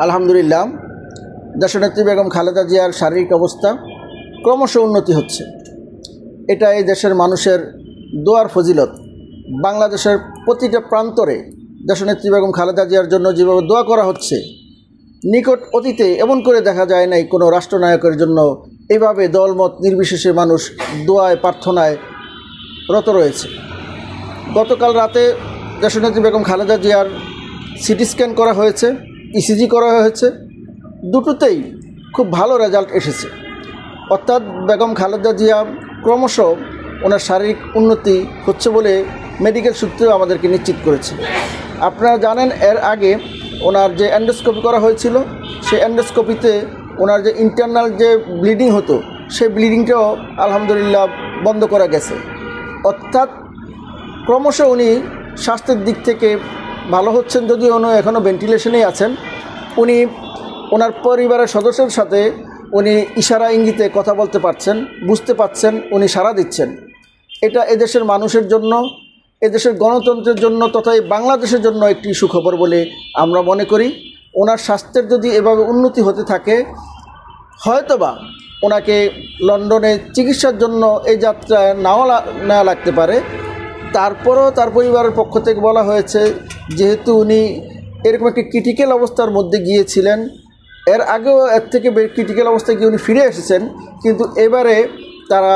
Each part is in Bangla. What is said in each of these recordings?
আলহামদুলিল্লাহ, দেশনেত্রী বেগম খালেদা জিয়ার শারীরিক অবস্থা ক্রমশ উন্নতি হচ্ছে। এটা এই দেশের মানুষের দোয়ার ফজিলত। বাংলাদেশের প্রতিটা প্রান্তরে দেশনেত্রী বেগম খালেদা জিয়ার জন্য যেভাবে দোয়া করা হচ্ছে, নিকট অতীতে এমন করে দেখা যায় নাই কোনো রাষ্ট্রনায়কের জন্য এভাবে দলমত নির্বিশেষে মানুষ দোয়ায় প্রার্থনায় রত রয়েছে। গতকাল রাতে দেশনেত্রী বেগম খালেদা জিয়ার সিটি স্ক্যান করা হয়েছে, ইসিজি করা হয়েছে, দুটোতেই খুব ভালো রেজাল্ট এসেছে। অর্থাৎ বেগম খালেদা জিয়া ক্রমশ ওনার শারীরিক উন্নতি হচ্ছে বলে মেডিকেল সূত্রেও আমাদেরকে নিশ্চিত করেছে। আপনারা জানেন, এর আগে ওনার যে এন্ডোস্কোপি করা হয়েছিল, সেই এন্ডোস্কোপিতে ওনার যে ইন্টারনাল যে ব্লিডিং হতো, সেই ব্লিডিংটাও আলহামদুলিল্লাহ বন্ধ করা গেছে। অর্থাৎ ক্রমশ উনি স্বাস্থ্যের দিক থেকে ভালো হচ্ছেন, যদিও উনি এখনও ভেন্টিলেশনেই আছেন। উনি ওনার পরিবারের সদস্যের সাথে উনি ইশারা ইঙ্গিতে কথা বলতে পারছেন, বুঝতে পারছেন, উনি সাড়া দিচ্ছেন। এটা এদেশের মানুষের জন্য, এদেশের গণতন্ত্রের জন্য তথা বাংলাদেশের জন্য একটি সুখবর বলে আমরা মনে করি। ওনার স্বাস্থ্যের যদি এভাবে উন্নতি হতে থাকে, হয়তোবা ওনাকে লন্ডনে চিকিৎসার জন্য এই যাত্রায় নেওয়া লাগতে পারে। তারপরও তার পরিবারের পক্ষ থেকে বলা হয়েছে, যেহেতু উনি এরকম একটি ক্রিটিক্যাল অবস্থার মধ্যে গিয়েছিলেন, এর আগেও এর থেকে ক্রিটিক্যাল অবস্থায় গিয়ে উনি ফিরে এসেছেন, কিন্তু এবারে তারা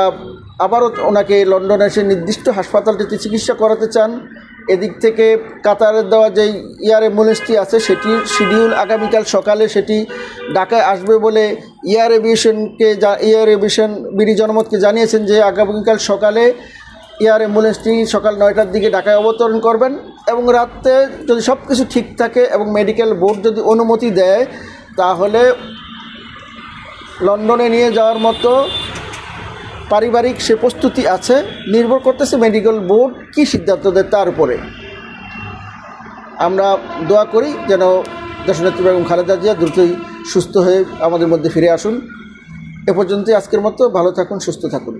আবারও ওনাকে লন্ডনে এসে নির্দিষ্ট হাসপাতালটিতে চিকিৎসা করাতে চান। এদিক থেকে কাতারের দেওয়া যে এয়ার অ্যাম্বুলেন্সটি আছে, সেটির শিডিউল আগামীকাল সকালে সেটি ঢাকায় আসবে বলে এয়ার এভিয়েশন বিডি জনমতকে জানিয়েছেন যে আগামীকাল সকালে এয়ার অ্যাম্বুলেন্সটি সকাল 9টার দিকে ঢাকায় অবতরণ করবেন এবং রাতে যদি সব কিছু ঠিক থাকে এবং মেডিকেল বোর্ড যদি অনুমতি দেয়, তাহলে লন্ডনে নিয়ে যাওয়ার মতো পারিবারিক সে প্রস্তুতি আছে। নির্ভর করতেছে মেডিকেল বোর্ড কী সিদ্ধান্ত দেয় তার উপরে। আমরা দোয়া করি যেন দেশনেত্রী বেগম খালেদা জিয়া দ্রুতই সুস্থ হয়ে আমাদের মধ্যে ফিরে আসুন। এ পর্যন্তই আজকের মতো। ভালো থাকুন, সুস্থ থাকুন।